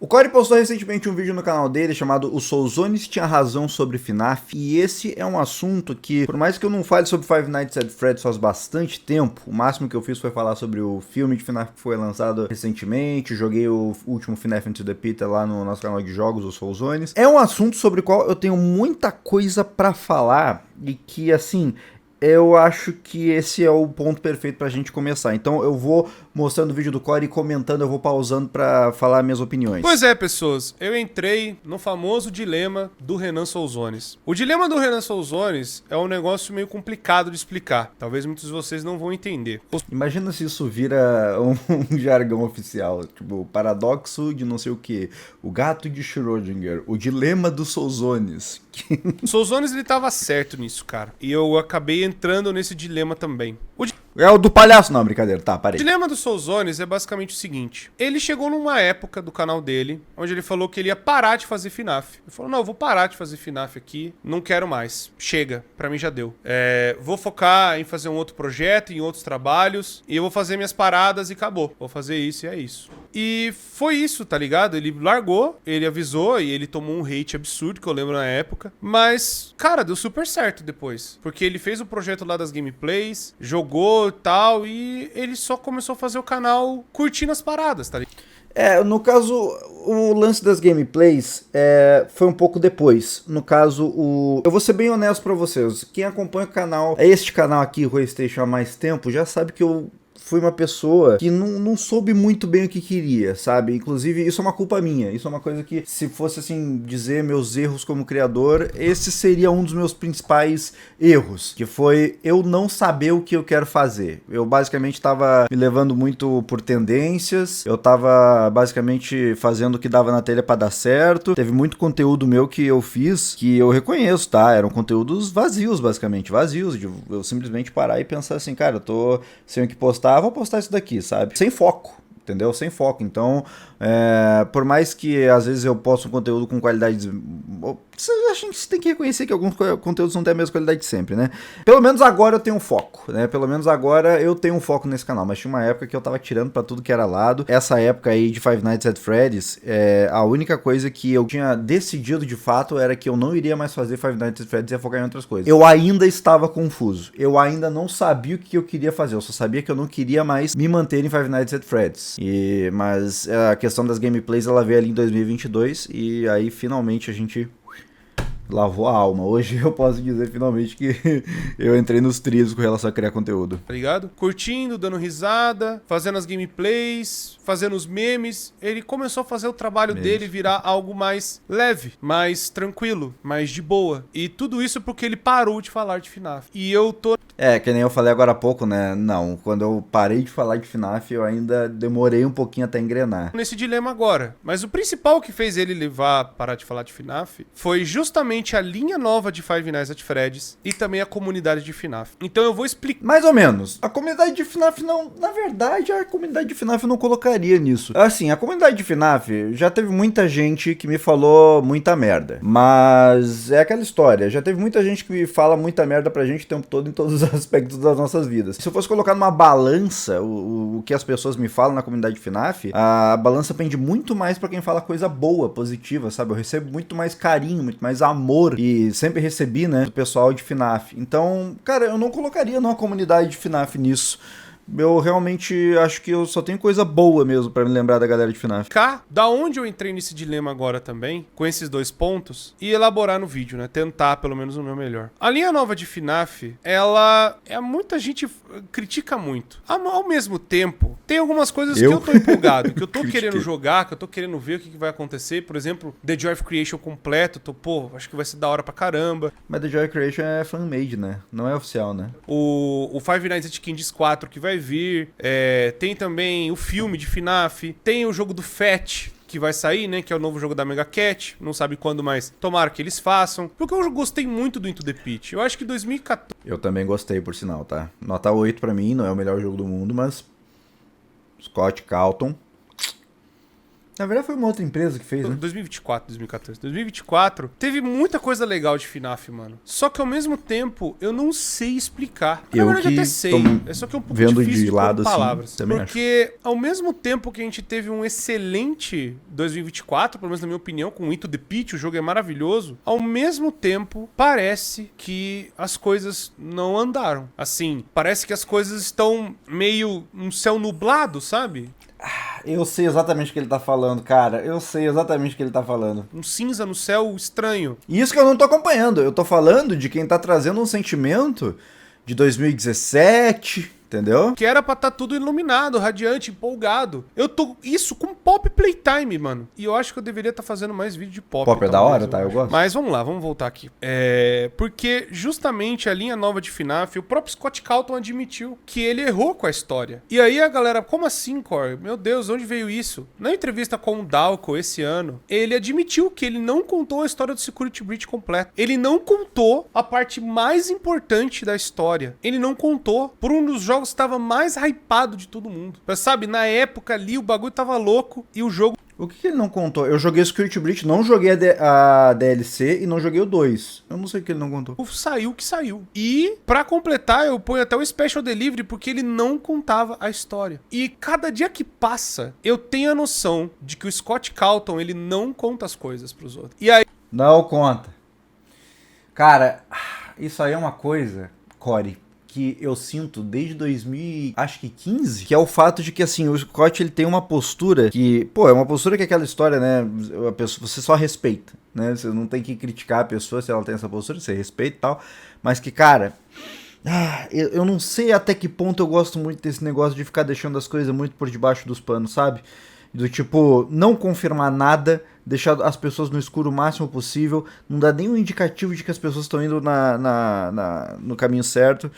Corey postou recentemente um vídeo no canal dele chamado O Souzones Tinha Razão Sobre FNAF, e esse é um assunto que, por mais que eu não fale sobre Five Nights at Freddy's faz bastante tempo, o máximo que eu fiz foi falar sobre o filme de FNAF que foi lançado recentemente, joguei o último FNAF Into the Pit lá no nosso canal de jogos, o Souzones. É um assunto sobre o qual eu tenho muita coisa pra falar e que, assim, eu acho que esse é o ponto perfeito pra gente começar. Então eu vou mostrando o vídeo do Corey e comentando, eu vou pausando pra falar minhas opiniões. Pois é, pessoas, eu entrei no famoso dilema do Renan Souzones. O dilema do Renan Souzones é um negócio meio complicado de explicar. Talvez muitos de vocês não vão entender. Imagina se isso vira um jargão oficial, tipo, o paradoxo de não sei o que, o gato de Schrödinger, o dilema dos Souzones. O Souzones, ele tava certo nisso, cara. E eu acabei entrando nesse dilema também. É o do palhaço? Não, brincadeira, tá, parei. O dilema do Souzones é basicamente o seguinte. Ele chegou numa época do canal dele, onde ele falou que ele ia parar de fazer FNAF. Ele falou, não, eu vou parar de fazer FNAF aqui, não quero mais. Chega, pra mim já deu. Vou focar em fazer um outro projeto, em outros trabalhos, e eu vou fazer minhas paradas e acabou. Vou fazer isso e é isso. E foi isso, tá ligado? Ele largou, ele avisou e ele tomou um hate absurdo, que eu lembro na época. Mas, cara, deu super certo depois. Porque ele fez o projeto lá das gameplays, jogou e tal, e ele só começou a fazer o canal curtindo as paradas, tá ligado? No caso, o lance das gameplays foi um pouco depois. No caso, eu vou ser bem honesto pra vocês. Quem acompanha o canal, este canal aqui, o PlayStation, há mais tempo, já sabe que eu fui uma pessoa que não soube muito bem o que queria, sabe? Inclusive, isso é uma culpa minha. Isso é uma coisa que, se fosse, assim, dizer meus erros como criador, esse seria um dos meus principais erros, que foi eu não saber o que eu quero fazer. Eu, basicamente, tava me levando muito por tendências, eu tava, basicamente, fazendo o que dava na telha pra dar certo. Teve muito conteúdo meu que eu fiz, que eu reconheço, tá? Eram conteúdos vazios, basicamente, vazios, de eu simplesmente parar e pensar assim, cara, eu tô sem o que postar, vou postar isso daqui, sabe? Sem foco, entendeu? Sem foco. Então, por mais que às vezes eu posto um conteúdo com qualidade... A gente tem que reconhecer que alguns conteúdos não têm a mesma qualidade de sempre, né? Pelo menos agora eu tenho um foco, né? Pelo menos agora eu tenho um foco nesse canal. Mas tinha uma época que eu tava tirando pra tudo que era lado. Essa época aí de Five Nights at Freddy's, a única coisa que eu tinha decidido de fato era que eu não iria mais fazer Five Nights at Freddy's e ia focar em outras coisas. Eu ainda estava confuso. Eu ainda não sabia o que eu queria fazer. Eu só sabia que eu não queria mais me manter em Five Nights at Freddy's. Mas a questão das gameplays, ela veio ali em 2022 e aí finalmente a gente lavou a alma. Hoje eu posso dizer finalmente que eu entrei nos trilhos com relação a criar conteúdo. Tá ligado? Curtindo, dando risada, fazendo as gameplays, fazendo os memes. Ele começou a fazer o trabalho dele virar algo mais leve, mais tranquilo, mais de boa. E tudo isso porque ele parou de falar de FNAF. E eu tô... que nem eu falei agora há pouco, né? Não, quando eu parei de falar de FNAF, eu ainda demorei um pouquinho até engrenar. Nesse dilema agora. Mas o principal que fez ele parar de falar de FNAF foi justamente a linha nova de Five Nights at Freddy's e também a comunidade de FNAF. Então eu vou explicar. Mais ou menos. A comunidade de FNAF não... Na verdade, a comunidade de FNAF eu não colocaria nisso. Assim, a comunidade de FNAF já teve muita gente que me falou muita merda. Mas é aquela história. Já teve muita gente que me fala muita merda pra gente o tempo todo em todos os aspectos das nossas vidas. Se eu fosse colocar numa balança o que as pessoas me falam na comunidade de FNAF, a balança pende muito mais pra quem fala coisa boa, positiva, sabe? Eu recebo muito mais carinho, muito mais amor, e sempre recebi, né, do pessoal de FNAF. Então, cara, eu não colocaria numa comunidade de FNAF nisso. Eu realmente acho que eu só tenho coisa boa mesmo pra me lembrar da galera de FNAF. Da onde eu entrei nesse dilema agora também, com esses dois pontos, e elaborar no vídeo, né? Tentar, pelo menos, o meu melhor. A linha nova de FNAF, muita gente critica muito. Ao mesmo tempo, tem algumas coisas que eu tô empolgado, que eu tô querendo jogar, que eu tô querendo ver o que vai acontecer. Por exemplo, The Joy of Creation completo. Acho que vai ser da hora pra caramba. Mas The Joy of Creation é fan-made, né? Não é oficial, né? O Five Nights at Freddy's 4 que vai vir, tem também o filme de FNAF, tem o jogo do Fat que vai sair, né, que é o novo jogo da Mega Cat, não sabe quando, mas tomara que eles façam, porque eu gostei muito do Into the Pit. Eu acho que 2014... Eu também gostei, por sinal, tá? Nota 8 pra mim, não é o melhor jogo do mundo, mas Scott Calton Na verdade foi uma outra empresa que fez, né? 2024, 2014. 2024 teve muita coisa legal de FNAF, mano. Só que ao mesmo tempo eu não sei explicar. Na verdade até sei. É só que é um pouco vendo difícil de lado pôr palavras. assim, também porque ao mesmo tempo que a gente teve um excelente 2024, pelo menos na minha opinião, com Into the Pit, o jogo é maravilhoso, ao mesmo tempo parece que as coisas não andaram. Assim, parece que as coisas estão meio um céu nublado, sabe? Eu sei exatamente o que ele tá falando, cara. Eu sei exatamente o que ele tá falando. Um cinza no céu estranho. Isso que eu não tô acompanhando. Eu tô falando de quem tá trazendo um sentimento de 2017, entendeu? Que era pra estar tudo iluminado, radiante, empolgado. Eu tô isso com Pop Playtime, mano. E eu acho que eu deveria estar fazendo mais vídeo de Pop. Pop é da hora, tá? Eu gosto. Mas vamos lá, vamos voltar aqui. Porque justamente a linha nova de FNAF, o próprio Scott Calton admitiu que ele errou com a história. E aí a galera, como assim, Core? Meu Deus, onde veio isso? Na entrevista com o Dalco esse ano, ele admitiu que ele não contou a história do Security Breach completa. Ele não contou a parte mais importante da história. Ele não contou por um dos jogos que estava mais hypado de todo mundo. Mas sabe, na época ali o bagulho tava louco e o jogo... O que ele não contou? Eu joguei o Security Breach, não joguei a DLC e não joguei o 2. Eu não sei o que ele não contou. Saiu que saiu. E, pra completar, eu ponho até o Special Delivery porque ele não contava a história. E cada dia que passa, eu tenho a noção de que o Scott Calton, ele não conta as coisas pros outros. E aí... Não conta. Cara, isso aí é uma coisa, Corey, que eu sinto desde 2015, que é o fato de que, assim, o Scott, ele tem uma postura que, pô, é uma postura que é aquela história, né, a pessoa, você só respeita, né, você não tem que criticar a pessoa se ela tem essa postura, você respeita e tal, mas que, cara, eu não sei até que ponto eu gosto muito desse negócio de ficar deixando as coisas muito por debaixo dos panos, sabe? Do tipo, não confirmar nada, deixar as pessoas no escuro o máximo possível, não dá nenhum indicativo de que as pessoas estão indo no caminho certo.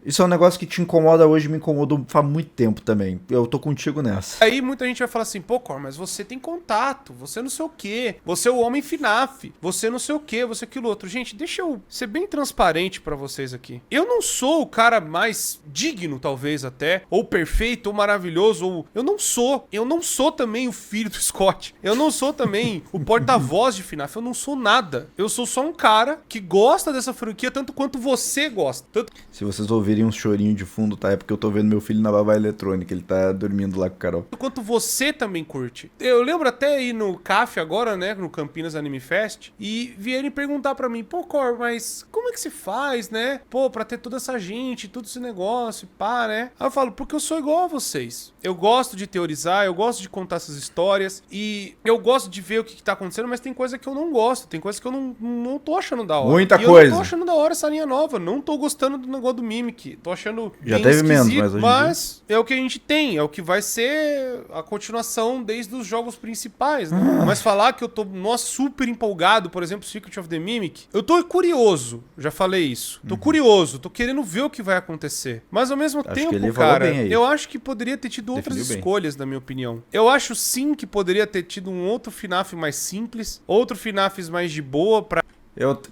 Isso é um negócio que te incomoda hoje, me incomodou faz muito tempo também. Eu tô contigo nessa. Aí muita gente vai falar assim, pô, Cor, mas você tem contato, você não sei o quê, você é o homem FNAF, você não sei o quê, você aquilo outro. Gente, deixa eu ser bem transparente pra vocês aqui. Eu não sou o cara mais digno, talvez até, ou perfeito, ou maravilhoso, ou... Eu não sou também o filho do Scott. Eu não sou também o porta-voz de FNAF, eu não sou nada. Eu sou só um cara que gosta dessa franquia tanto quanto você gosta. Se vocês ouvirem um chorinho de fundo, tá? É porque eu tô vendo meu filho na babá eletrônica, ele tá dormindo lá com o Carol. Quanto você também curte. Eu lembro até ir no CAF agora, né, no Campinas Anime Fest, e vierem perguntar pra mim, pô, Cor, mas como é que se faz, né? Pô, pra ter toda essa gente, todo esse negócio, pá, né? Aí eu falo, porque eu sou igual a vocês. Eu gosto de teorizar, eu gosto de contar essas histórias, e eu gosto de ver o que tá acontecendo, mas tem coisa que eu não gosto, tem coisa que eu não tô achando da hora. Muita coisa. Eu não tô achando da hora essa linha nova, não tô gostando do negócio do Mimic. Tô achando já teve menos, mas é o que a gente tem, é o que vai ser a continuação desde os jogos principais, né? Mas falar que eu tô, nossa, super empolgado, por exemplo, Secret of the Mimic, eu tô curioso, já falei isso. Tô curioso, tô querendo ver o que vai acontecer. Mas ao mesmo tempo, cara, eu acho que poderia ter tido outras escolhas, na minha opinião. Eu acho sim que poderia ter tido um outro FNAF mais simples, outro FNAF mais de boa pra...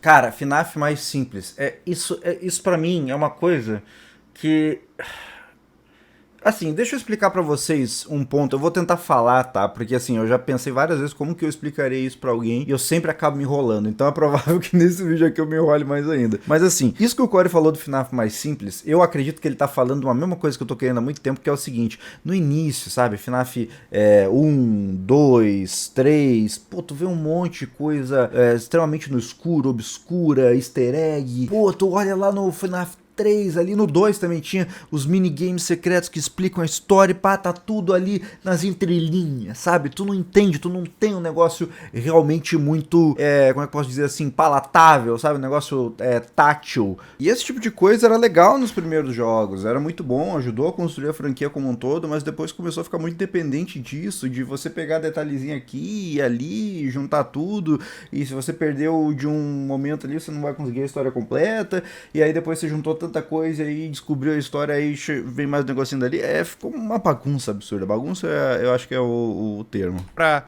Cara, FNAF mais simples. Isso pra mim é uma coisa que... Assim, deixa eu explicar pra vocês um ponto. Eu vou tentar falar, tá? Porque assim, eu já pensei várias vezes como que eu explicarei isso pra alguém e eu sempre acabo me enrolando. Então é provável que nesse vídeo aqui eu me enrole mais ainda. Mas assim, isso que o Corey falou do FNAF mais simples, eu acredito que ele tá falando uma mesma coisa que eu tô querendo há muito tempo, que é o seguinte. No início, sabe? FNAF 1, 2, 3... Pô, tu vê um monte de coisa extremamente no escuro, obscura, easter egg. Pô, tu olha lá no FNAF 3, ali no 2 também tinha os minigames secretos que explicam a história e pá, tá tudo ali nas entrelinhas, sabe? Tu não entende, tu não tem um negócio realmente muito, como é que eu posso dizer assim, palatável, sabe? Um negócio tátil. E esse tipo de coisa era legal nos primeiros jogos, era muito bom, ajudou a construir a franquia como um todo, mas depois começou a ficar muito dependente disso, de você pegar detalhezinho aqui e ali, juntar tudo, e se você perdeu de um momento ali, você não vai conseguir a história completa, e aí depois você juntou tanta coisa e aí descobriu a história, aí vem mais um negocinho dali. Ficou uma bagunça absurda. Bagunça eu acho que é o termo. Pra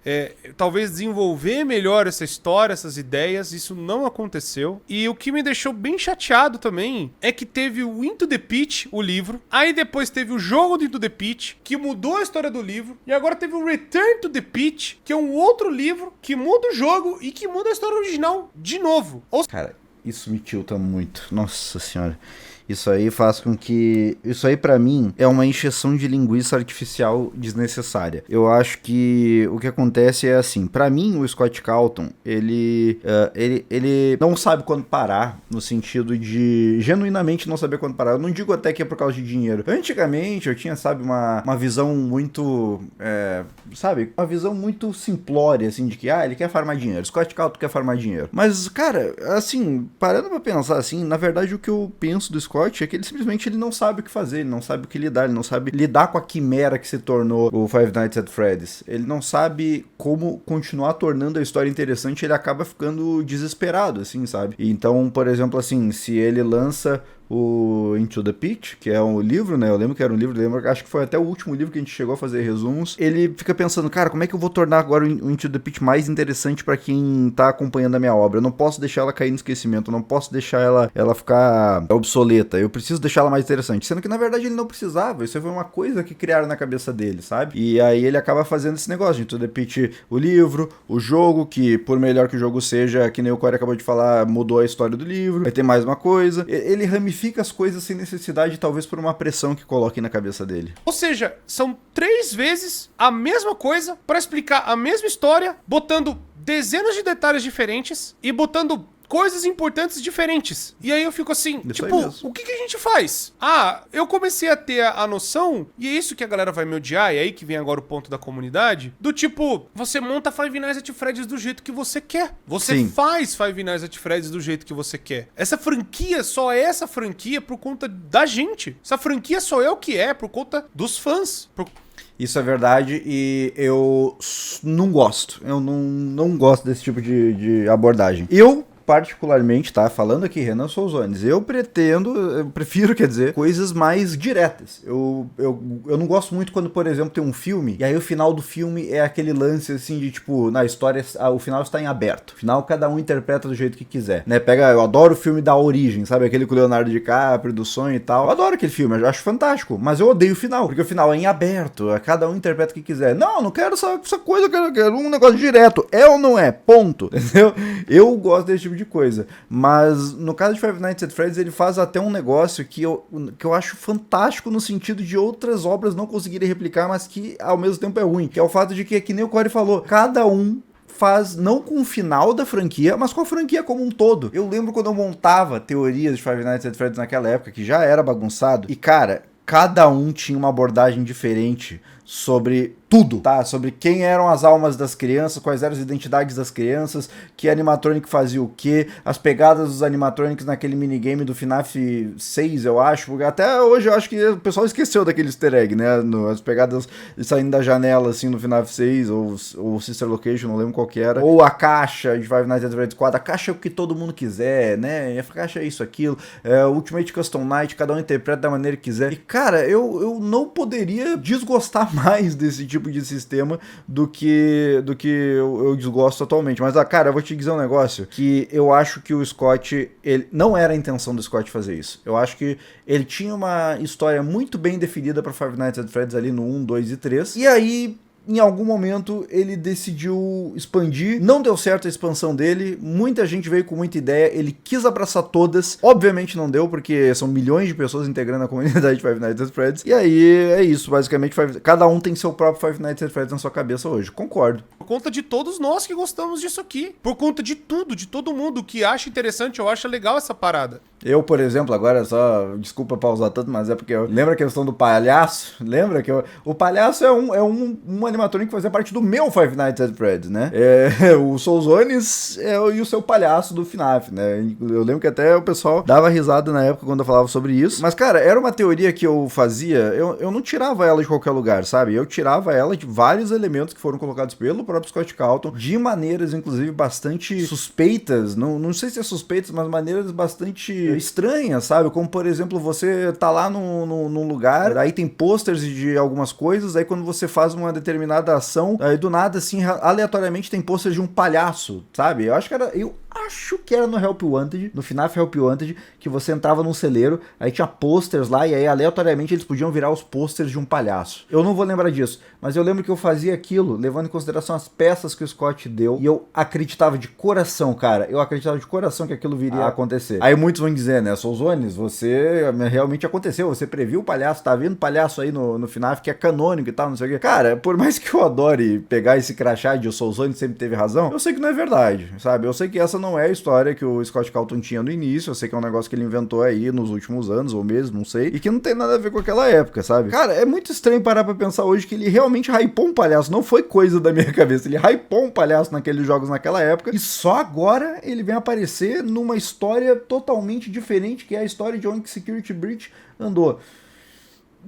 talvez desenvolver melhor essa história, essas ideias, isso não aconteceu. E o que me deixou bem chateado também é que teve o Into the Pitch, o livro, aí depois teve o jogo do Into the Pitch, que mudou a história do livro, e agora teve o Return to the Pitch, que é um outro livro que muda o jogo e que muda a história original de novo. Cara, isso me tilta muito. Nossa senhora. Isso aí faz com que... Isso aí pra mim é uma encheção de linguiça artificial desnecessária. Eu acho que o que acontece é assim, pra mim o Scott Cawthon, ele não sabe quando parar, no sentido de genuinamente não saber quando parar. Eu não digo até que é por causa de dinheiro. Antigamente eu tinha, sabe, uma visão muito, sabe, uma visão muito simplória, assim, de que, ele quer farmar dinheiro, Scott Cawthon quer farmar dinheiro. Mas, cara, assim, parando pra pensar assim, na verdade o que eu penso do Scott é que ele simplesmente não sabe o que fazer, ele não sabe o que lidar, ele não sabe lidar com a quimera que se tornou o Five Nights at Freddy's. Ele não sabe como continuar tornando a história interessante, ele acaba ficando desesperado, assim, sabe? Então, por exemplo, assim, se ele lança o Into the Pitch, que é um livro, né? Eu lembro que era um livro, acho que foi até o último livro que a gente chegou a fazer resumos. Ele fica pensando, cara, como é que eu vou tornar agora o Into the Pitch mais interessante pra quem tá acompanhando a minha obra? Eu não posso deixar ela cair no esquecimento, eu não posso deixar ela ficar obsoleta, eu preciso deixar ela mais interessante. Sendo que, na verdade, ele não precisava, isso foi uma coisa que criaram na cabeça dele, sabe? E aí ele acaba fazendo esse negócio de Into the Pitch, o livro, o jogo, que por melhor que o jogo seja, que nem o Corey acabou de falar, mudou a história do livro, vai ter mais uma coisa. Ele ramifica as coisas sem necessidade, talvez por uma pressão que coloquem na cabeça dele. Ou seja, são 3 vezes a mesma coisa pra explicar a mesma história, botando dezenas de detalhes diferentes e botando coisas importantes diferentes. E aí eu fico assim, o que a gente faz? Eu comecei a ter a noção, e é isso que a galera vai me odiar, e aí que vem agora o ponto da comunidade, do tipo, você monta Five Nights at Freddy's do jeito que você quer. Você faz Five Nights at Freddy's do jeito que você quer. Essa franquia só é essa franquia por conta da gente. Essa franquia só é o que é por conta dos fãs. Isso é verdade e eu não gosto. Eu não gosto desse tipo de abordagem. Eu particularmente, tá? Falando aqui, Renan Souzones, eu prefiro, quer dizer, coisas mais diretas. Eu não gosto muito quando, por exemplo, tem um filme, e aí o final do filme é aquele lance, assim, de tipo, na história, o final está em aberto. O final, cada um interpreta do jeito que quiser, né? Eu adoro o filme da Origem, sabe? Aquele com o Leonardo DiCaprio, do sonho e tal. Eu adoro aquele filme, eu acho fantástico, mas eu odeio o final, porque o final é em aberto, cada um interpreta o que quiser. Não quero essa coisa, eu quero um negócio direto. É ou não é? Ponto. Entendeu? Eu gosto desse tipo de coisa, mas no caso de Five Nights at Freddy's ele faz até um negócio que eu acho fantástico no sentido de outras obras não conseguirem replicar, mas que ao mesmo tempo é ruim, que é o fato de que nem o Corey falou, cada um faz não com o final da franquia, mas com a franquia como um todo. Eu lembro quando eu montava teorias de Five Nights at Freddy's naquela época, que já era bagunçado, e cara, cada um tinha uma abordagem diferente sobre tudo, tá? Sobre quem eram as almas das crianças, quais eram as identidades das crianças, que animatronic fazia o quê, as pegadas dos animatronics naquele minigame do FNAF 6, eu acho, porque até hoje eu acho que o pessoal esqueceu daquele easter egg, né? As pegadas saindo da janela, assim, no FNAF 6, ou Sister Location, não lembro qual que era, ou a caixa de Five Nights at Freddy's 4, a caixa é o que todo mundo quiser, né? A caixa é isso, aquilo, Ultimate Custom Night, cada um interpreta da maneira que quiser, e cara, eu não poderia desgostar mais desse tipo de sistema do que eu desgosto atualmente. Mas, cara, eu vou te dizer um negócio, que eu acho que o Scott, ele não era a intenção do Scott fazer isso. Eu acho que ele tinha uma história muito bem definida para Five Nights at Freddy's ali no 1, 2 e 3. E aí, em algum momento, ele decidiu expandir. Não deu certo a expansão dele. Muita gente veio com muita ideia. Ele quis abraçar todas. Obviamente não deu, porque são milhões de pessoas integrando a comunidade de Five Nights at Freddy's. E aí, é isso. Basicamente, cada um tem seu próprio Five Nights at Freddy's na sua cabeça hoje. Concordo. Por conta de todos nós que gostamos disso aqui. Por conta de tudo, de todo mundo que acha interessante ou acha legal essa parada. Eu, por exemplo, agora só, desculpa pausar tanto, mas é porque lembra a questão do palhaço? Lembra que o palhaço é um animatrônico que fazia parte do meu Five Nights at Freddy's, né? O Souzones e o seu palhaço do FNAF, né? Eu lembro que até o pessoal dava risada na época quando eu falava sobre isso. Mas, cara, era uma teoria que eu fazia, eu não tirava ela de qualquer lugar, sabe? Eu tirava ela de vários elementos que foram colocados pelo próprio Scott Calton, de maneiras, inclusive, bastante suspeitas, não sei se é suspeitas, mas maneiras bastante estranhas, sabe? Como, por exemplo, você tá lá num lugar, aí tem posters de algumas coisas, aí quando você faz uma determinada ação, aí do nada, assim, aleatoriamente tem posters de um palhaço, sabe? Eu acho que era no Help Wanted, no FNAF Help Wanted, que você entrava num celeiro, aí tinha posters lá, e aí aleatoriamente eles podiam virar os posters de um palhaço. Eu não vou lembrar disso, mas eu lembro que eu fazia aquilo, levando em consideração as peças que o Scott deu, e eu acreditava de coração, cara, que aquilo viria a acontecer. Aí muitos vão dizer, né, Souzones, você realmente aconteceu, você previu o palhaço, tá vendo palhaço aí no FNAF, que é canônico e tal, não sei o quê. Cara, por mais que eu adore pegar esse crachá de o Souzones sempre teve razão, eu sei que não é verdade, sabe? Eu sei que essa não é a história que o Scott Calton tinha no início, eu sei que é um negócio que ele inventou aí nos últimos anos, ou mesmo, não sei, e que não tem nada a ver com aquela época, sabe? Cara, é muito estranho parar pra pensar hoje que ele realmente hypou um palhaço, não foi coisa da minha cabeça, ele hypou um palhaço naqueles jogos naquela época, e só agora ele vem aparecer numa história totalmente diferente, que é a história de onde Security Breach andou.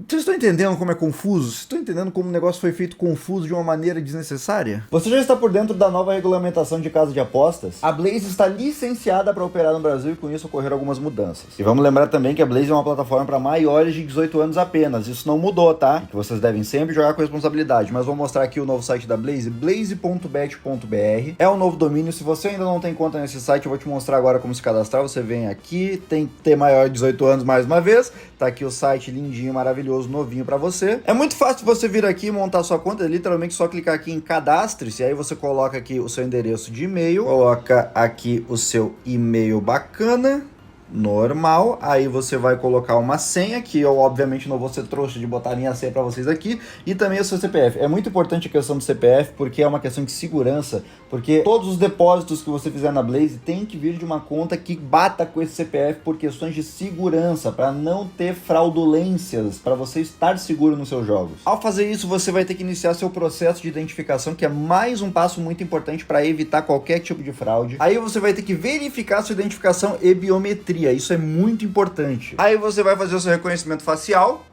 Vocês estão entendendo como é confuso? Vocês estão entendendo como o negócio foi feito confuso de uma maneira desnecessária? Você já está por dentro da nova regulamentação de casa de apostas? A Blaze está licenciada para operar no Brasil e com isso ocorreram algumas mudanças. E vamos lembrar também que a Blaze é uma plataforma para maiores de 18 anos apenas. Isso não mudou, tá? E que vocês devem sempre jogar com responsabilidade. Mas vou mostrar aqui o novo site da Blaze, blaze.bet.br. É um novo domínio. Se você ainda não tem conta nesse site, eu vou te mostrar agora como se cadastrar. Você vem aqui, tem que ter maior de 18 anos mais uma vez. Tá aqui o site lindinho, maravilhoso, novinho pra você. É muito fácil você vir aqui e montar sua conta, é literalmente só clicar aqui em cadastre-se, aí você coloca aqui o seu endereço de e-mail, coloca aqui o seu e-mail bacana, normal, aí você vai colocar uma senha, que eu obviamente não vou ser trouxa de botar a minha senha pra vocês aqui, e também o seu CPF. É muito importante a questão do CPF, porque é uma questão de segurança, porque todos os depósitos que você fizer na Blaze tem que vir de uma conta que bata com esse CPF por questões de segurança, para não ter fraudulências, para você estar seguro nos seus jogos. Ao fazer isso, você vai ter que iniciar seu processo de identificação, que é mais um passo muito importante para evitar qualquer tipo de fraude. Aí você vai ter que verificar sua identificação e biometria. Isso é muito importante. Aí você vai fazer o seu reconhecimento facial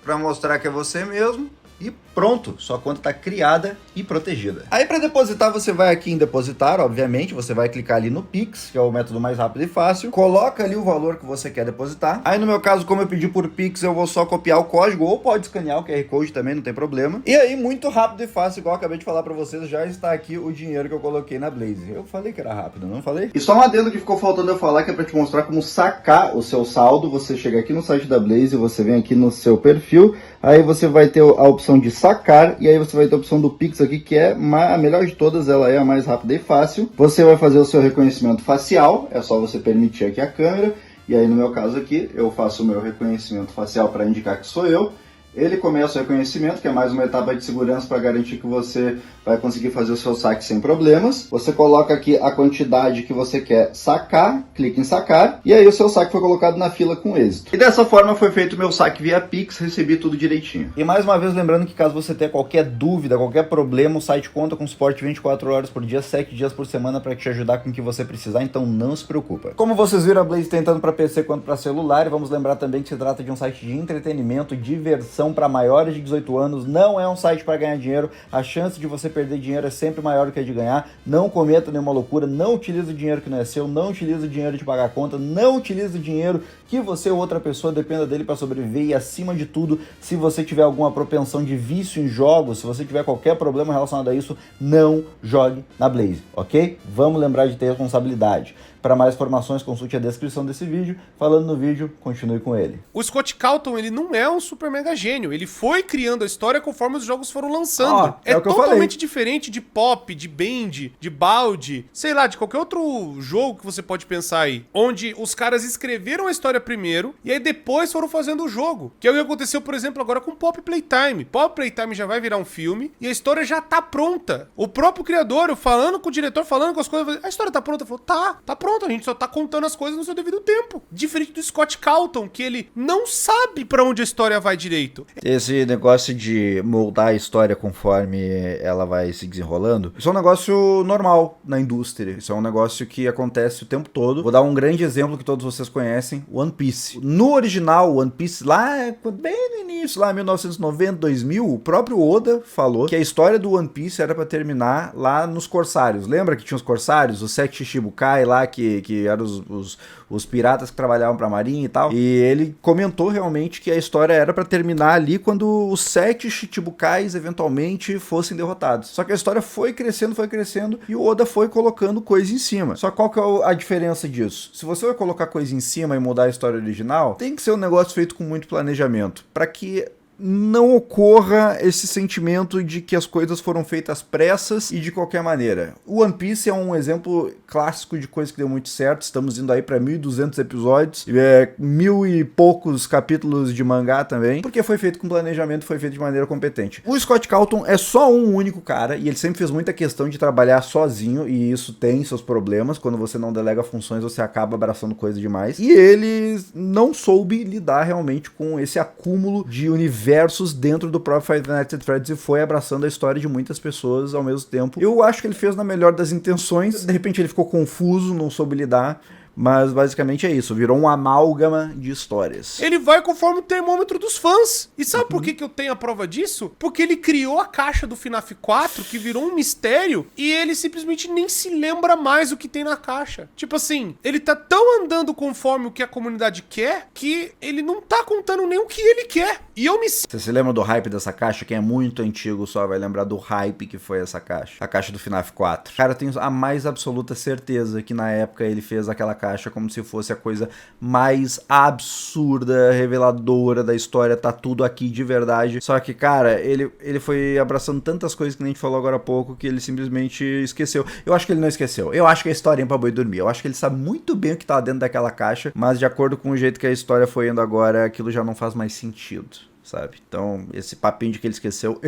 para mostrar que é você mesmo e pronto, sua conta está criada e protegida. Aí para depositar, você vai aqui em depositar, obviamente, você vai clicar ali no Pix, que é o método mais rápido e fácil, coloca ali o valor que você quer depositar. Aí no meu caso, como eu pedi por Pix, eu vou só copiar o código, ou pode escanear o QR Code também, não tem problema. E aí, muito rápido e fácil, igual eu acabei de falar para vocês, já está aqui o dinheiro que eu coloquei na Blaze. Eu falei que era rápido, não falei? E só um adendo que ficou faltando eu falar, que é para te mostrar como sacar o seu saldo. Você chega aqui no site da Blaze, você vem aqui no seu perfil, aí você vai ter a opção de sacar, e aí você vai ter a opção do Pix aqui, que é a melhor de todas, ela é a mais rápida e fácil. Você vai fazer o seu reconhecimento facial, é só você permitir aqui a câmera, e aí no meu caso aqui, eu faço o meu reconhecimento facial para indicar que sou eu. Ele começa o reconhecimento, que é mais uma etapa de segurança para garantir que você vai conseguir fazer o seu saque sem problemas. Você coloca aqui a quantidade que você quer sacar, clica em sacar, e aí o seu saque foi colocado na fila com êxito. E dessa forma foi feito o meu saque via Pix, recebi tudo direitinho. E mais uma vez lembrando que caso você tenha qualquer dúvida, qualquer problema, o site conta com suporte 24 horas por dia, 7 dias por semana para te ajudar com o que você precisar, então não se preocupa. Como vocês viram, a Blaze tem tanto para PC quanto para celular, e vamos lembrar também que se trata de um site de entretenimento, diversão para maiores de 18 anos, não é um site para ganhar dinheiro, a chance de você perder dinheiro é sempre maior do que a de ganhar. Não cometa nenhuma loucura, não utilize o dinheiro que não é seu, não utilize o dinheiro de pagar a conta, não utilize o dinheiro que você ou outra pessoa dependa dele para sobreviver, e acima de tudo, se você tiver alguma propensão de vício em jogos, se você tiver qualquer problema relacionado a isso, não jogue na Blaze, ok? Vamos lembrar de ter responsabilidade. Para mais informações, consulte a descrição desse vídeo. Falando no vídeo, continue com ele. O Scott Calton, ele não é um super mega gênio. Ele foi criando a história conforme os jogos foram lançando. É totalmente diferente de Pop, de Band, de Baldi, sei lá, de qualquer outro jogo que você pode pensar aí. Onde os caras escreveram a história primeiro e aí depois foram fazendo o jogo. Que é o que aconteceu, por exemplo, agora com Pop Playtime. Pop Playtime já vai virar um filme e a história já tá pronta. O próprio criador, eu falando com o diretor, falando com as coisas, a história tá pronta. Eu falo, tá pronta. pronto, a gente só tá contando as coisas no seu devido tempo. Diferente do Scott Cawthon, que ele não sabe pra onde a história vai direito. Esse negócio de moldar a história conforme ela vai se desenrolando, isso é um negócio normal na indústria. Isso é um negócio que acontece o tempo todo. Vou dar um grande exemplo que todos vocês conhecem, One Piece. No original, One Piece, lá bem no início, lá em 1990, 2000, o próprio Oda falou que a história do One Piece era pra terminar lá nos Corsários. Lembra que tinha os Corsários? Os 7 Shichibukai lá, que eram os piratas que trabalhavam pra marinha e tal. E ele comentou realmente que a história era pra terminar ali quando os 7 Chichibukais eventualmente fossem derrotados. Só que a história foi crescendo e o Oda foi colocando coisa em cima. Só qual que é a diferença disso? Se você vai colocar coisa em cima e mudar a história original, tem que ser um negócio feito com muito planejamento, pra que não ocorra esse sentimento de que as coisas foram feitas pressas e de qualquer maneira. O One Piece é um exemplo clássico de coisa que deu muito certo. Estamos indo aí para 1.200 episódios, 1.000 e poucos capítulos de mangá também, porque foi feito com planejamento, foi feito de maneira competente. O Scott Cawthon é só um único cara e ele sempre fez muita questão de trabalhar sozinho, e isso tem seus problemas. Quando você não delega funções, você acaba abraçando coisa demais. E ele não soube lidar realmente com esse acúmulo de universos dentro do próprio Five Nights at Freddy's e foi abraçando a história de muitas pessoas ao mesmo tempo. Eu acho que ele fez na melhor das intenções, de repente ele ficou confuso, não soube lidar, mas basicamente é isso, virou um amálgama de histórias. Ele vai conforme o termômetro dos fãs. E sabe por que eu tenho a prova disso? Porque ele criou a caixa do FNAF 4, que virou um mistério, e ele simplesmente nem se lembra mais o que tem na caixa. Tipo assim, ele tá tão andando conforme o que a comunidade quer, que ele não tá contando nem o que ele quer. E eu me... Você se lembra do hype dessa caixa? Quem é muito antigo só vai lembrar do hype que foi essa caixa. A caixa do FNAF 4. Cara, eu tenho a mais absoluta certeza que na época ele fez aquela caixa como se fosse a coisa mais absurda, reveladora da história, tá tudo aqui de verdade. Só que, cara, ele foi abraçando tantas coisas que nem a gente falou agora há pouco, que ele simplesmente esqueceu. Eu acho que ele não esqueceu. Eu acho que a história é pra boi dormir. Eu acho que ele sabe muito bem o que tá dentro daquela caixa, mas de acordo com o jeito que a história foi indo agora, aquilo já não faz mais sentido, sabe? Então, esse papinho de que ele esqueceu,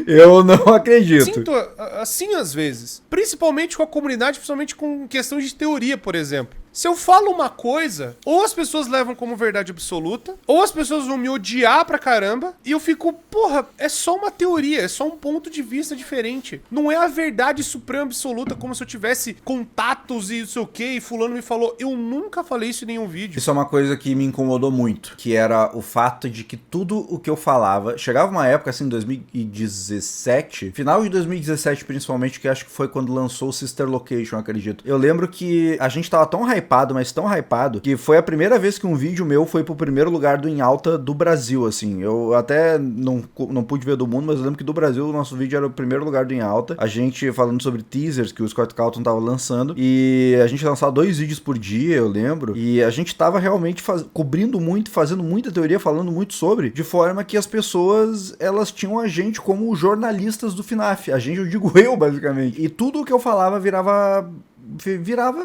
eu não acredito. Sinto assim às vezes. Principalmente com a comunidade, principalmente com questões de teoria, por exemplo. Se eu falo uma coisa, ou as pessoas levam como verdade absoluta, ou as pessoas vão me odiar pra caramba, e eu fico, porra, é só uma teoria, é só um ponto de vista diferente. Não é a verdade suprema absoluta, como se eu tivesse contatos e não sei o que, e fulano me falou. Eu nunca falei isso em nenhum vídeo. Isso é uma coisa que me incomodou muito, que era o fato de que tudo o que eu falava, chegava uma época assim, 2017, final de 2017 principalmente, que acho que foi quando lançou o Sister Location, acredito. Eu lembro que a gente tava tão hypado, mas tão hypado, que foi a primeira vez que um vídeo meu foi pro primeiro lugar do Em Alta do Brasil, assim. Eu até não pude ver do mundo, mas eu lembro que do Brasil o nosso vídeo era o primeiro lugar do Em Alta. A gente falando sobre teasers que o Scott Cawthon tava lançando, e a gente lançava 2 vídeos por dia, eu lembro, e a gente tava realmente cobrindo muito, fazendo muita teoria, falando muito sobre, de forma que as pessoas, elas tinham a gente como jornalistas do FNAF. A gente, eu digo eu, basicamente. E tudo o que eu falava virava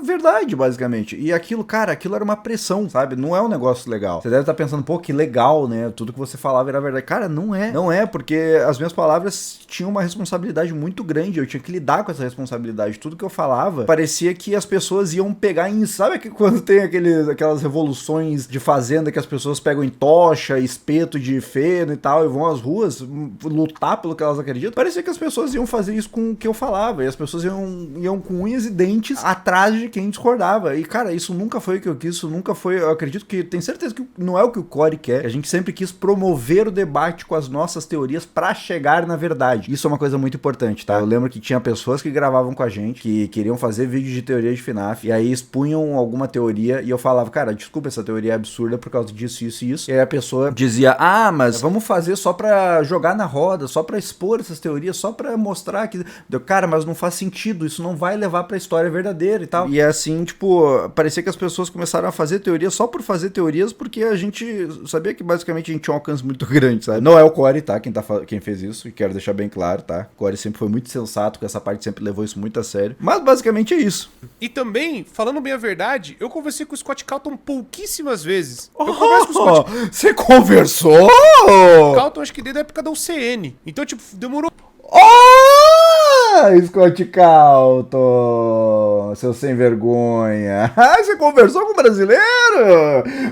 verdade, basicamente. E aquilo, cara, aquilo era uma pressão, sabe? Não é um negócio legal. Você deve estar pensando, pô, que legal, né? Tudo que você falava era verdade. Cara, não é. Não é, porque as minhas palavras tinham uma responsabilidade muito grande. Eu tinha que lidar com essa responsabilidade. Tudo que eu falava, parecia que as pessoas iam pegar em... Sabe que quando tem aquelas revoluções de fazenda que as pessoas pegam em tocha, espeto de feno e tal, e vão às ruas lutar pelo que elas acreditam? Parecia que as pessoas iam fazer isso com o que eu falava. E as pessoas iam com unhas e dentes atrás de quem discordava. E, cara, isso nunca foi o que eu quis, isso nunca foi... Eu acredito que... Tenho certeza que não é o que o Corey quer. A gente sempre quis promover o debate com as nossas teorias pra chegar na verdade. Isso é uma coisa muito importante, tá? Eu lembro que tinha pessoas que gravavam com a gente, que queriam fazer vídeo de teoria de FNAF, e aí expunham alguma teoria, e eu falava, cara, desculpa, essa teoria é absurda por causa disso, isso e isso. E aí a pessoa dizia, mas vamos fazer só pra jogar na roda, só pra expor essas teorias, só pra mostrar que... Cara, mas não faz sentido, isso não vai levar pra história verdadeira e tal. E assim, tipo, parecia que as pessoas começaram a fazer teorias só por fazer teorias, porque a gente sabia que basicamente a gente tinha um alcance muito grande, sabe? Não é o Corey, tá? Quem fez isso, e quero deixar bem claro, tá? O Corey sempre foi muito sensato com essa parte, sempre levou isso muito a sério. Mas basicamente é isso. E também, falando bem a verdade, eu conversei com o Scott Cawthon pouquíssimas vezes. Eu converso com o Scott... Você conversou? Cawthon, acho que desde a época da UCN. Então, tipo, demorou... Scott Calton, seu sem vergonha. Você conversou com o brasileiro?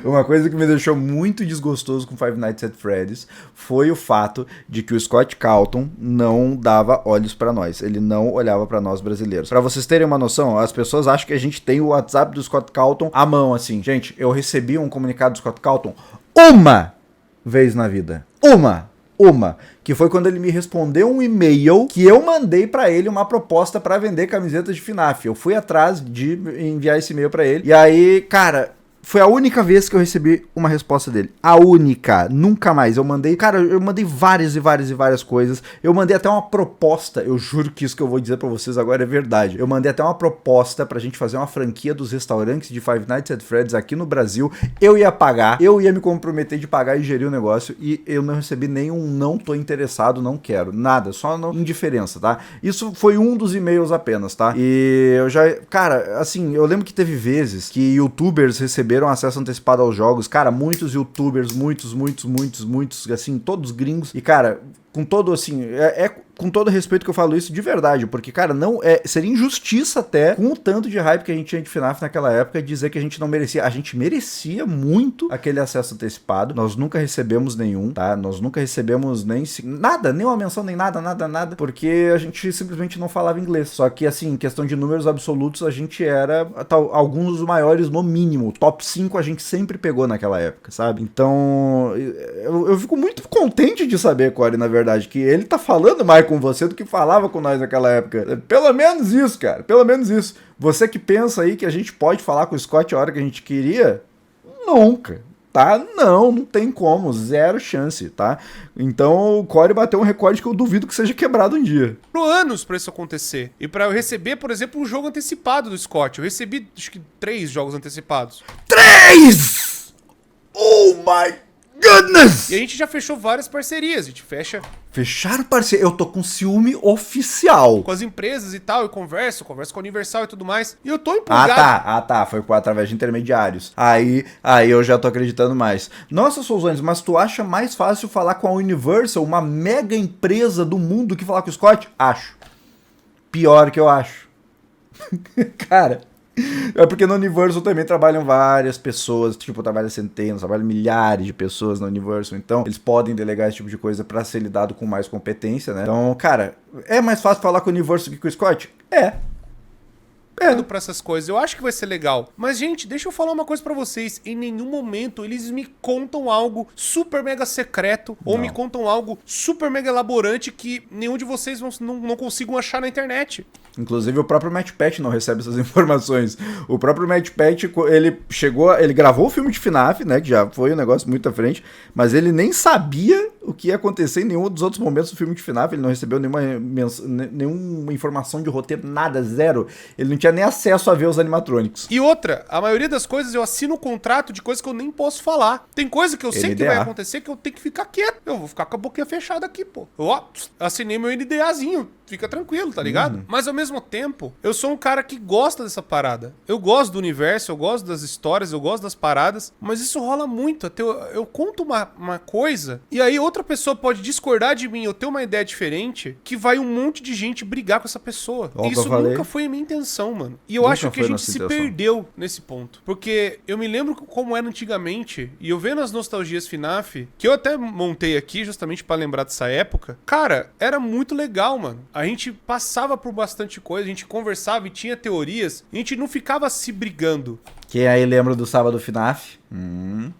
Uma coisa que me deixou muito desgostoso com Five Nights at Freddy's foi o fato de que o Scott Calton não dava olhos pra nós. Ele não olhava pra nós brasileiros. Pra vocês terem uma noção, as pessoas acham que a gente tem o WhatsApp do Scott Calton à mão, assim. Gente, eu recebi um comunicado do Scott Calton uma vez na vida. Uma. Que foi quando ele me respondeu um e-mail que eu mandei pra ele uma proposta pra vender camisetas de FNAF. Eu fui atrás de enviar esse e-mail pra ele. E aí, cara, foi a única vez que eu recebi uma resposta dele. A única. Nunca mais. Eu mandei várias e várias coisas. Eu mandei até uma proposta. Eu juro que isso que eu vou dizer pra vocês agora é verdade. Eu mandei até uma proposta pra gente fazer uma franquia dos restaurantes de Five Nights at Freddy's aqui no Brasil. Eu ia pagar. Eu ia me comprometer de pagar e gerir o negócio. E eu não recebi nenhum não tô interessado, não quero. Nada. Só indiferença, tá? Isso foi um dos e-mails apenas, tá? E eu já... Cara, assim, eu lembro que teve vezes que youtubers receberam acesso antecipado aos jogos, cara, muitos youtubers, muitos, assim, todos gringos, e cara, com todo, assim, com todo respeito que eu falo isso de verdade, porque, cara, não seria injustiça até, com o tanto de hype que a gente tinha de FNAF naquela época, dizer que a gente não merecia. A gente merecia muito aquele acesso antecipado, nós nunca recebemos nenhum, tá? Nós nunca recebemos nem uma menção, nem nada, porque a gente simplesmente não falava inglês. Só que, assim, em questão de números absolutos, a gente era alguns dos maiores no mínimo. Top 5 a gente sempre pegou naquela época, sabe? Então, eu fico muito contente de saber, Corey, na verdade, que ele tá falando mais com você do que falava com nós naquela época. Pelo menos isso, cara. Pelo menos isso. Você que pensa aí que a gente pode falar com o Scott a hora que a gente queria, nunca. Tá? Não tem como. Zero chance, tá? Então o Corey bateu um recorde que eu duvido que seja quebrado um dia. Anos pra isso acontecer. E pra eu receber, por exemplo, um jogo antecipado do Scott. Eu recebi, acho que 3 jogos antecipados. 3! Oh my goodness! E a gente já fechou várias parcerias. A gente fecha... Fecharam parceria. Eu tô com ciúme oficial. Com as empresas e tal, eu converso com a Universal e tudo mais. E eu tô empolgado. Tá. Foi através de intermediários. Aí eu já tô acreditando mais. Nossa, Souzanes, mas tu acha mais fácil falar com a Universal, uma mega empresa do mundo, que falar com o Scott? Acho. Pior que eu acho. Cara... É porque no Universal também trabalham várias pessoas, tipo, trabalham centenas, trabalham milhares de pessoas no Universal, então eles podem delegar esse tipo de coisa pra ser lidado com mais competência, né? Então, cara, é mais fácil falar com o Universal que com o Scott? Pra essas coisas, eu acho que vai ser legal. Mas, gente, deixa eu falar uma coisa pra vocês. Em nenhum momento eles me contam algo super mega secreto ou me contam algo super mega elaborante que nenhum de vocês não consigam achar na internet. Inclusive o próprio Matt Pat não recebe essas informações. O próprio Matt Pat, ele gravou o filme de FNAF, né, que já foi um negócio muito à frente, mas ele nem sabia o que ia acontecer em nenhum dos outros momentos do filme de FNAF. Ele não recebeu nenhuma informação de roteiro, nada, zero. Ele não tinha nem acesso a ver os animatronics. E outra, a maioria das coisas eu assino um contrato de coisas que eu nem posso falar. Tem coisa que eu sei que vai acontecer que eu tenho que ficar quieto. Eu vou ficar com a boquinha fechada aqui, pô. Eu assinei meu NDAzinho. Fica tranquilo, tá ligado? Mas ao mesmo tempo, eu sou um cara que gosta dessa parada. Eu gosto do universo, eu gosto das histórias, eu gosto das paradas, mas isso rola muito. Eu conto uma coisa e aí outra pessoa pode discordar de mim ou ter uma ideia diferente que vai um monte de gente brigar com essa pessoa. E isso nunca foi a minha intenção, mano. E eu acho que a gente se perdeu nesse ponto. Porque eu me lembro como era antigamente, e eu vendo as nostalgias FNAF, que eu até montei aqui justamente pra lembrar dessa época, cara, era muito legal, mano. A gente passava por bastante coisa, a gente conversava e tinha teorias, a gente não ficava se brigando. Quem aí lembra do Sábado FNAF?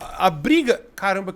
A briga... Caramba,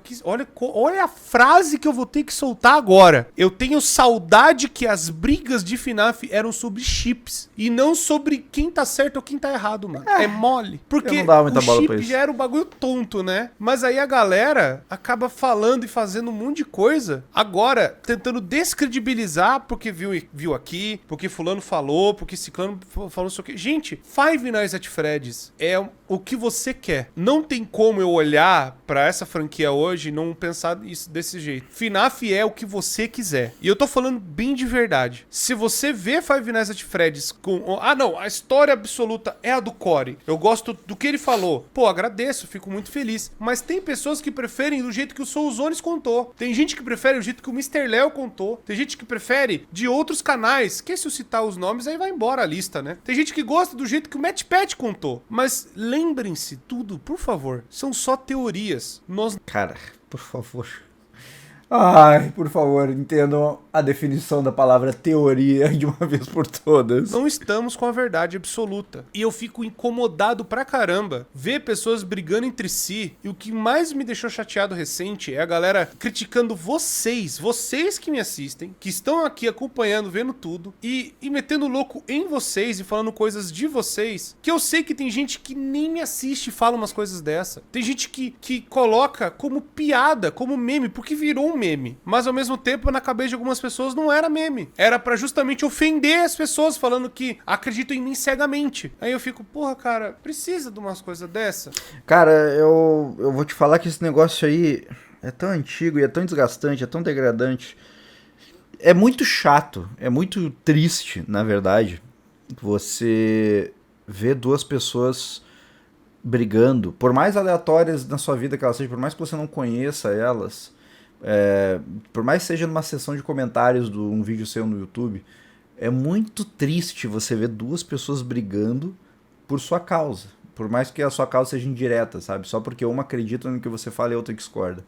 olha a frase que eu vou ter que soltar agora. Eu tenho saudade que as brigas de FNAF eram sobre chips e não sobre quem tá certo ou quem tá errado, mano. É mole. Porque o chip já era um bagulho tonto, né? Mas aí a galera acaba falando e fazendo um monte de coisa, agora tentando descredibilizar porque viu aqui, porque fulano falou, porque ciclano falou isso aqui. Gente, Five Nights at Freddy's é o que você quer. Não tem como eu olhar pra essa franquia hoje e não pensar isso desse jeito. FNAF é o que você quiser. E eu tô falando bem de verdade. Se você vê Five Nights at Freddy's com... Ah, não, a história absoluta é a do Corey. Eu gosto do que ele falou. Pô, agradeço, fico muito feliz. Mas tem pessoas que preferem do jeito que o Souzones contou. Tem gente que prefere do jeito que o Mr. Léo contou. Tem gente que prefere de outros canais. Que se eu citar os nomes, aí vai embora a lista, né? Tem gente que gosta do jeito que o Matt Pat contou. Mas lembrem-se, tudo, por favor, são só teorias. Nós... Cara, por favor. Ai, por favor, entendam a definição da palavra teoria de uma vez por todas. Não estamos com a verdade absoluta. E eu fico incomodado pra caramba ver pessoas brigando entre si. E o que mais me deixou chateado recente é a galera criticando vocês que me assistem, que estão aqui acompanhando, vendo tudo, e metendo louco em vocês e falando coisas de vocês, que eu sei que tem gente que nem me assiste e fala umas coisas dessa. Tem gente que coloca como piada, como meme, porque virou um meme. Mas ao mesmo tempo, na cabeça de algumas pessoas não era meme. Era pra justamente ofender as pessoas, falando que acreditam em mim cegamente. Aí eu fico, porra, cara, precisa de umas coisas dessa? Cara, eu vou te falar que esse negócio aí é tão antigo e é tão desgastante, é tão degradante. É muito chato, é muito triste, na verdade, você ver duas pessoas brigando, por mais aleatórias na sua vida que elas sejam, por mais que você não conheça elas, por mais que seja numa sessão de comentários de um vídeo seu no YouTube, é muito triste você ver duas pessoas brigando por sua causa. Por mais que a sua causa seja indireta, sabe? Só porque uma acredita no que você fala e a outra discorda.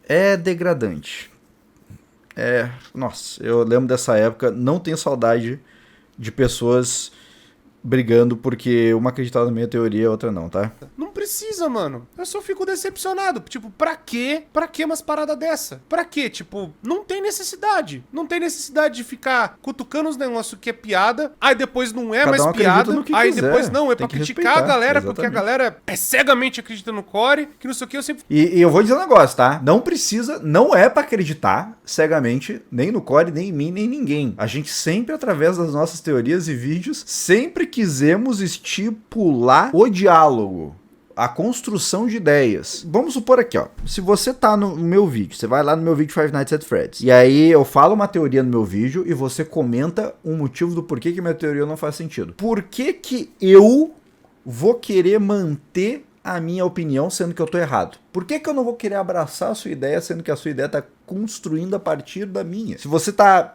É degradante. Nossa, eu lembro dessa época, não tenho saudade de pessoas brigando porque uma acreditava na minha teoria e a outra não, tá? Não precisa, mano. Eu só fico decepcionado. Tipo, pra quê? Pra que umas paradas dessa? Pra quê? Tipo, não tem necessidade. Não tem necessidade de ficar cutucando os negócios que é piada, aí depois não é mais piada, aí depois não, é pra criticar a galera, porque a galera é cegamente acredita no Core, que não sei o que, eu sempre... E eu vou dizer um negócio, tá? Não precisa, não é pra acreditar cegamente, nem no Core, nem em mim, nem em ninguém. A gente sempre, através das nossas teorias e vídeos, sempre quisemos estipular o diálogo, a construção de ideias. Vamos supor aqui, ó, se você tá no meu vídeo, você vai lá no meu vídeo Five Nights at Freddy's, e aí eu falo uma teoria no meu vídeo e você comenta um motivo do porquê que minha teoria não faz sentido. Por que que eu vou querer manter a minha opinião sendo que eu tô errado? Por que que eu não vou querer abraçar a sua ideia sendo que a sua ideia tá construindo a partir da minha? Se você tá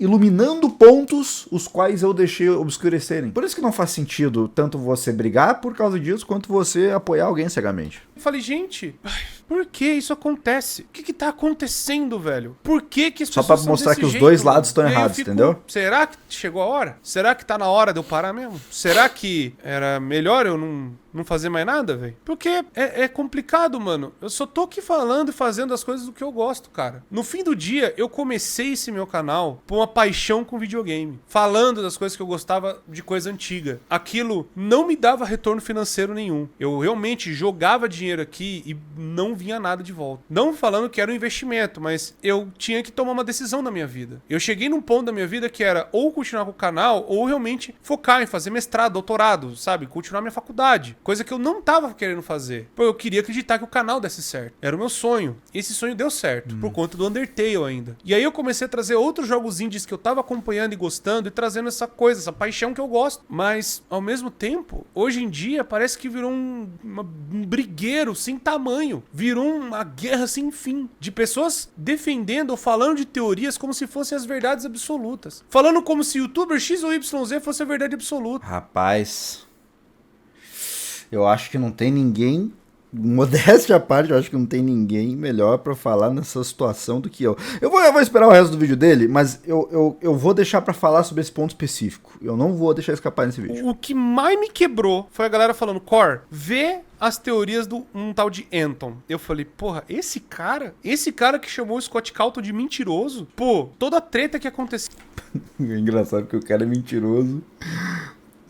iluminando pontos os quais eu deixei obscurecerem. Por isso que não faz sentido tanto você brigar por causa disso, quanto você apoiar alguém cegamente. Eu falei, gente, por que isso acontece? O que tá acontecendo, velho? Por que que as pessoas só pra mostrar que os dois lados estão errados, entendeu? Será que chegou a hora? Será que tá na hora de eu parar mesmo? Será que era melhor eu não fazer mais nada, velho? Porque é complicado, mano. Eu só tô aqui falando e fazendo as coisas do que eu gosto, cara. No fim do dia, eu comecei esse meu canal por uma paixão com videogame. Falando das coisas que eu gostava de coisa antiga. Aquilo não me dava retorno financeiro nenhum. Eu realmente jogava dinheiro aqui e não vinha nada de volta. Não falando que era um investimento, mas eu tinha que tomar uma decisão na minha vida. Eu cheguei num ponto da minha vida que era ou continuar com o canal, ou realmente focar em fazer mestrado, doutorado, sabe? Continuar minha faculdade. Coisa que eu não tava querendo fazer. Porque eu queria acreditar que o canal desse certo. Era o meu sonho. E esse sonho deu certo. Por conta do Undertale ainda. E aí eu comecei a trazer outros jogos indies que eu tava acompanhando e gostando. E trazendo essa coisa, essa paixão que eu gosto. Mas, ao mesmo tempo, hoje em dia, parece que virou um brigueiro sem tamanho. Virou uma guerra sem fim. De pessoas defendendo ou falando de teorias como se fossem as verdades absolutas. Falando como se youtuber X ou YZ fosse a verdade absoluta. Rapaz, eu acho que não tem ninguém, modéstia à parte, eu acho que não tem ninguém melhor pra falar nessa situação do que eu. Eu vou esperar o resto do vídeo dele, mas eu vou deixar pra falar sobre esse ponto específico. Eu não vou deixar escapar nesse vídeo. O que mais me quebrou foi a galera falando, Core, vê as teorias do um tal de Anton. Eu falei, porra, esse cara que chamou o Scott Calton de mentiroso, pô, toda a treta que aconteceu. É engraçado que o cara é mentiroso.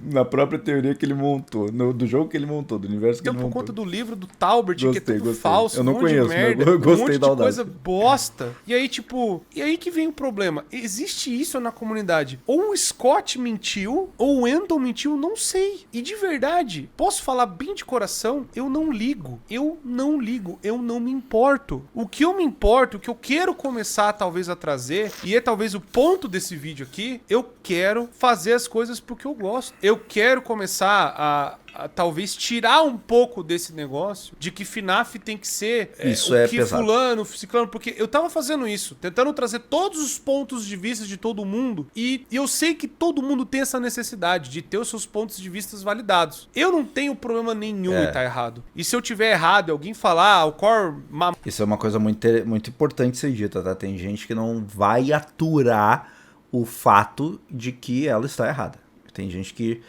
na própria teoria que ele montou, do jogo que ele montou, do universo que ele Por montou. conta do livro do Talbert, que é tudo gostei. falso, Eu não um monte conheço, de merda, mas eu gostei um monte da de audácia. coisa bosta. E aí, tipo, e aí que vem o problema. Existe isso na comunidade. Ou o Scott mentiu, ou o Wendell mentiu, não sei. E de verdade, posso falar bem de coração, eu não ligo. Eu não me importo. O que eu me importo, o que eu quero começar talvez a trazer, e é talvez o ponto desse vídeo aqui, eu quero fazer as coisas porque eu gosto. Eu quero começar a talvez tirar um pouco desse negócio de que FNAF tem que ser isso o que pesado. fulano, ciclano, porque eu tava fazendo isso, tentando trazer todos os pontos de vista de todo mundo e eu sei que todo mundo tem essa necessidade de ter os seus pontos de vista validados. Eu não tenho problema nenhum em estar errado. E se eu tiver errado e alguém falar, o Core... Isso é uma coisa muito importante ser dita, tá? Tem gente que não vai aturar o fato de que ela está errada. Tem gente que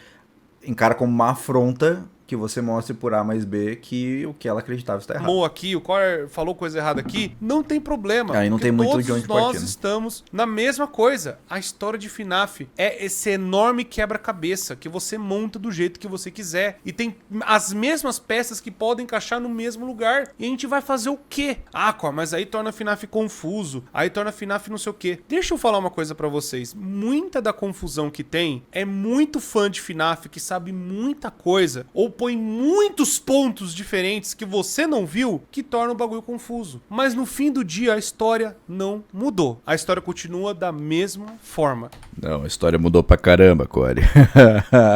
encara como uma afronta que você mostre por A mais B que o que ela acreditava está errado. Aqui, o Core falou coisa errada aqui, não tem problema. Aí não tem muito de onde partir. Nós estamos na mesma coisa. A história de FNAF é esse enorme quebra-cabeça que você monta do jeito que você quiser. E tem as mesmas peças que podem encaixar no mesmo lugar. E a gente vai fazer o quê? Ah, Core, mas aí torna FNAF confuso. Aí torna FNAF não sei o quê. Deixa eu falar uma coisa pra vocês. Muita da confusão que tem é muito fã de FNAF que sabe muita coisa. Ou põe muitos pontos diferentes que você não viu que torna o bagulho confuso. Mas no fim do dia a história não mudou. A história continua da mesma forma. Não, a história mudou pra caramba, Core.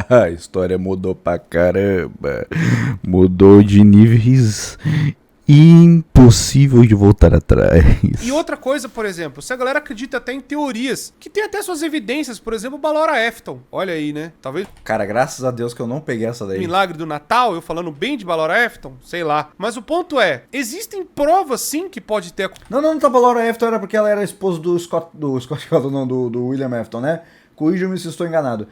A história mudou pra caramba. Mudou de níveis impossível de voltar atrás. E outra coisa, por exemplo, se a galera acredita até em teorias, que tem até suas evidências, por exemplo, o Ballora Afton. Olha aí, né? Talvez... Cara, graças a Deus que eu não peguei essa daí. Milagre do Natal, eu falando bem de Ballora Afton, sei lá. Mas o ponto é, existem provas sim que pode ter... Não tá, Ballora Afton era porque ela era esposa do Scott não, do William Afton, né? Corrija-me se estou enganado.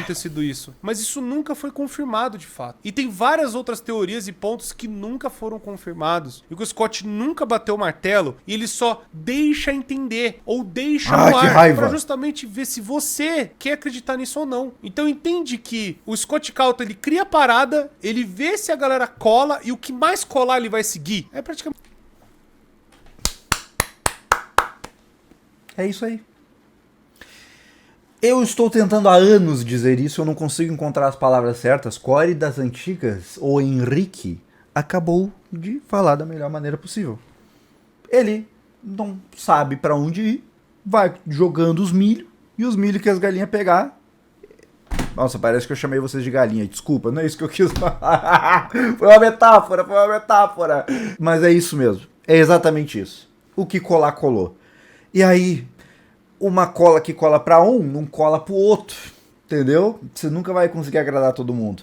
Ter sido isso. Mas isso nunca foi confirmado de fato. E tem várias outras teorias e pontos que nunca foram confirmados. E que o Scott nunca bateu o martelo e ele só deixa entender ou deixa no ar pra justamente ver se você quer acreditar nisso ou não. Então entende que o Scott Cawthon, ele cria a parada, ele vê se a galera cola e o que mais colar ele vai seguir. É praticamente... É isso aí. Eu estou tentando há anos dizer isso, eu não consigo encontrar as palavras certas. Core das antigas, ou Henrique, acabou de falar da melhor maneira possível. Ele não sabe pra onde ir, vai jogando os milho, e os milho que as galinhas pegar... Nossa, parece que eu chamei vocês de galinha, desculpa, não é isso que eu quis falar. Foi uma metáfora. Mas é isso mesmo, é exatamente isso. O que colar, colou. E aí... Uma cola que cola pra um, não cola pro outro, entendeu? Você nunca vai conseguir agradar todo mundo.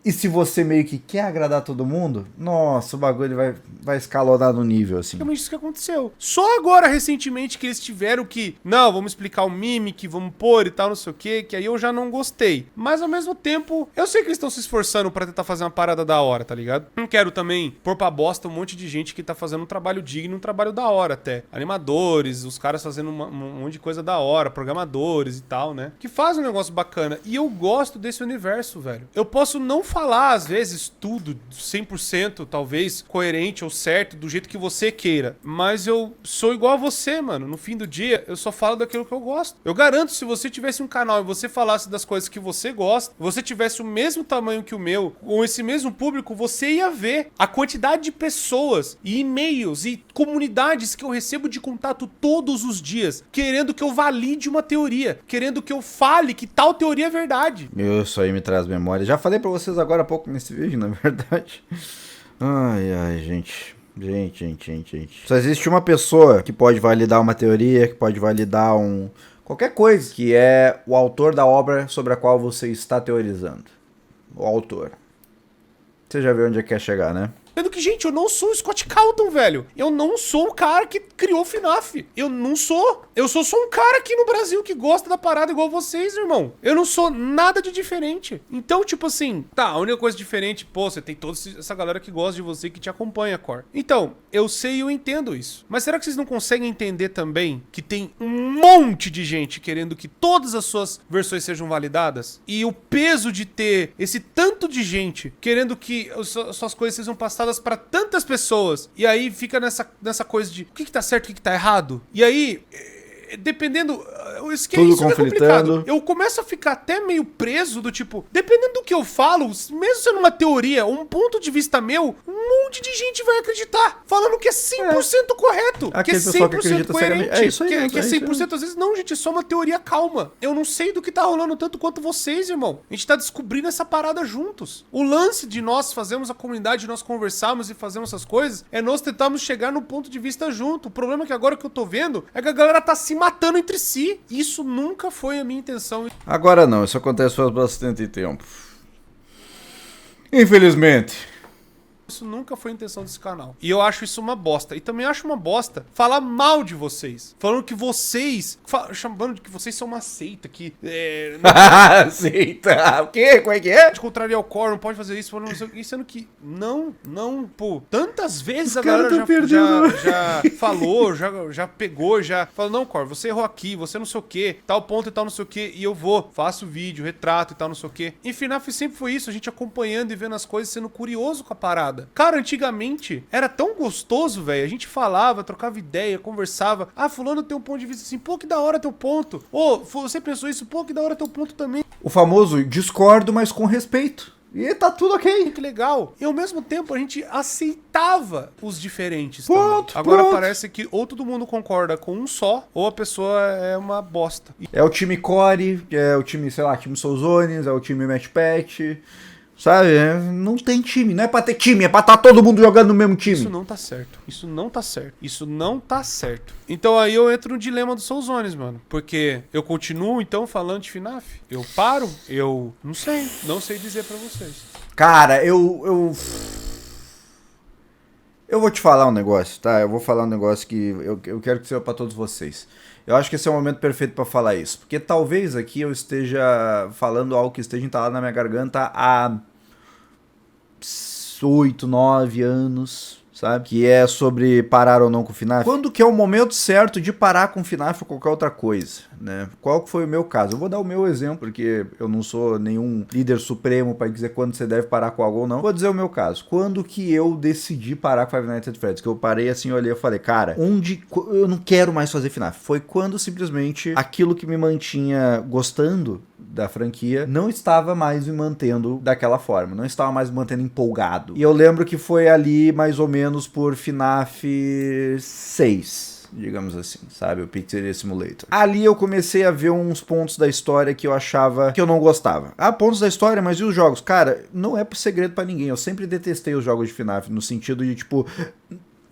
E se você meio que quer agradar todo mundo, nossa, o bagulho vai escalonar no nível, assim. Basicamente isso que aconteceu. Só agora, recentemente, que eles tiveram que... Não, vamos explicar o Mimic, vamos pôr e tal, não sei o quê, que aí eu já não gostei. Mas, ao mesmo tempo, eu sei que eles estão se esforçando pra tentar fazer uma parada da hora, tá ligado? Não quero também pôr pra bosta um monte de gente que tá fazendo um trabalho digno, um trabalho da hora até. Animadores, os caras fazendo um monte de coisa da hora, programadores e tal, né? Que fazem um negócio bacana. E eu gosto desse universo, velho. Eu posso não falar, às vezes, tudo 100%, talvez, coerente ou certo, do jeito que você queira. Mas eu sou igual a você, mano. No fim do dia, eu só falo daquilo que eu gosto. Eu garanto, se você tivesse um canal e você falasse das coisas que você gosta, você tivesse o mesmo tamanho que o meu, com esse mesmo público, você ia ver a quantidade de pessoas e e-mails e comunidades que eu recebo de contato todos os dias, querendo que eu valide uma teoria, querendo que eu fale que tal teoria é verdade. Isso aí me traz memória. Já falei pra vocês agora há pouco nesse vídeo, na verdade. Ai, gente. Gente. Só existe uma pessoa que pode validar uma teoria, que pode validar qualquer coisa, que é o autor da obra sobre a qual você está teorizando. O autor. Você já viu onde é que quer chegar, né? Sendo que, gente, eu não sou o Scott Cawthon, velho. Eu não sou o cara que criou o FNAF. Eu não sou. Eu sou só um cara aqui no Brasil que gosta da parada igual vocês, irmão. Eu não sou nada de diferente. Então, tipo assim, tá, a única coisa diferente, pô, você tem toda essa galera que gosta de você, que te acompanha, Core. Então, eu sei e eu entendo isso. Mas será que vocês não conseguem entender também que tem um monte de gente querendo que todas as suas versões sejam validadas, e o peso de ter esse tanto de gente querendo que suas coisas sejam passadas pra tantas pessoas, e aí fica nessa coisa de o que tá certo, o que tá errado, e aí... dependendo... Isso que Tudo isso é conflitando. complicado. Eu começo a ficar até meio preso do tipo... Dependendo do que eu falo, mesmo sendo uma teoria, um ponto de vista meu, um monte de gente vai acreditar. Falando que é 100% correto. Aquele que é pessoal que 100% acredita coerente. cegamente. É isso aí, que é é isso aí. 100% às vezes. Não, gente, é só uma teoria calma. Eu não sei do que tá rolando tanto quanto vocês, irmão. A gente tá descobrindo essa parada juntos. O lance de nós fazermos a comunidade, nós conversarmos e fazermos essas coisas, é nós tentarmos chegar no ponto de vista junto. O problema é que agora que eu tô vendo é que a galera tá se matando entre si. Isso nunca foi a minha intenção. Agora não, isso acontece faz bastante tempo. Infelizmente. Isso nunca foi a intenção desse canal. E eu acho isso uma bosta. E também acho uma bosta falar mal de vocês. Falando que vocês... chamando de que vocês são uma seita. Que... Seita? O quê? Como é que é? De contrariar o core, não pode fazer isso. Não sei o que. Sendo que... Não. Pô, tantas vezes a cara galera tá já falou, já pegou, já... Falou, não, core, você errou aqui, você não sei o que, tal ponto e tal não sei o que. E eu faço vídeo, retrato e tal não sei o que. E FNAF sempre foi isso. A gente acompanhando e vendo as coisas, sendo curioso com a parada. Cara, antigamente era tão gostoso, velho. A gente falava, trocava ideia, conversava. Ah, fulano tem um ponto de vista assim. Pô, que da hora teu ponto. Ô, você pensou isso? Pô, que da hora teu ponto também. O famoso discordo, mas com respeito. E tá tudo ok. Que legal. E ao mesmo tempo a gente aceitava os diferentes. Pronto, Agora pronto. parece que ou todo mundo concorda com um só, ou a pessoa é uma bosta. É o time Core, é o time, sei lá, time Souzones, é o time Matchpatch. Sabe? Não tem time. Não é pra ter time, é pra estar todo mundo jogando no mesmo time. Isso não tá certo. Isso não tá certo. Isso não tá certo. Então aí eu entro no dilema dos Souzones, mano. Porque eu continuo, então, falando de FNAF. Eu paro? Eu não sei. Não sei dizer pra vocês. Cara, eu vou te falar um negócio, tá? Eu vou falar um negócio que eu quero que seja pra todos vocês. Eu acho que esse é o momento perfeito pra falar isso. Porque talvez aqui eu esteja falando algo que esteja entalado na minha garganta há 8, 9 anos, sabe? Que é sobre parar ou não com o FNAF. Quando que é o momento certo de parar com o FNAF ou qualquer outra coisa, né? Qual que foi o meu caso? Eu vou dar o meu exemplo, porque eu não sou nenhum líder supremo para dizer quando você deve parar com algo ou não. Vou dizer o meu caso. Quando que eu decidi parar com Five Nights at Freddy's? Que eu parei assim, olhei e falei, cara, eu não quero mais fazer FNAF. Foi quando simplesmente aquilo que me mantinha gostando da franquia não estava mais me mantendo daquela forma, não estava mais me mantendo empolgado. E eu lembro que foi ali mais ou menos por FNAF 6, digamos assim, sabe? O Pizzeria Simulator. Ali eu comecei a ver uns pontos da história que eu achava que eu não gostava. Ah, pontos da história, mas e os jogos? Cara, não é segredo pra ninguém. Eu sempre detestei os jogos de FNAF, no sentido de, tipo...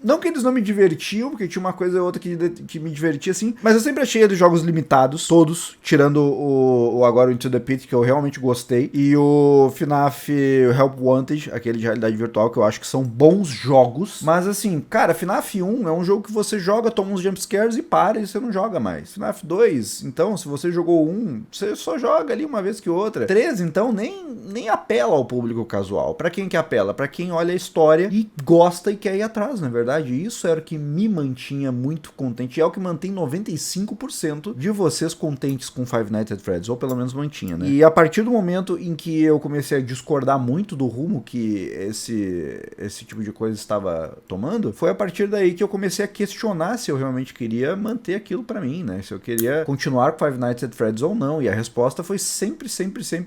Não que eles não me divertiam, porque tinha uma coisa ou outra que me divertia assim, mas eu sempre achei eles jogos limitados, todos, tirando o agora o Into the Pit, que eu realmente gostei, e o FNAF Help Wanted, aquele de realidade virtual, que eu acho que são bons jogos, mas assim, cara, FNAF 1 é um jogo que você joga, toma uns jumpscares e para, e você não joga mais. FNAF 2, então, se você jogou 1, você só joga ali uma vez que outra. 3, então, nem apela ao público casual. Pra quem que apela? Pra quem olha a história e gosta e quer ir atrás, na verdade. Isso era o que me mantinha muito contente, e é o que mantém 95% de vocês contentes com Five Nights at Freddy's, ou pelo menos mantinha, né? E a partir do momento em que eu comecei a discordar muito do rumo que esse tipo de coisa estava tomando, foi a partir daí que eu comecei a questionar se eu realmente queria manter aquilo pra mim, né? Se eu queria continuar com Five Nights at Freddy's ou não, e a resposta foi sempre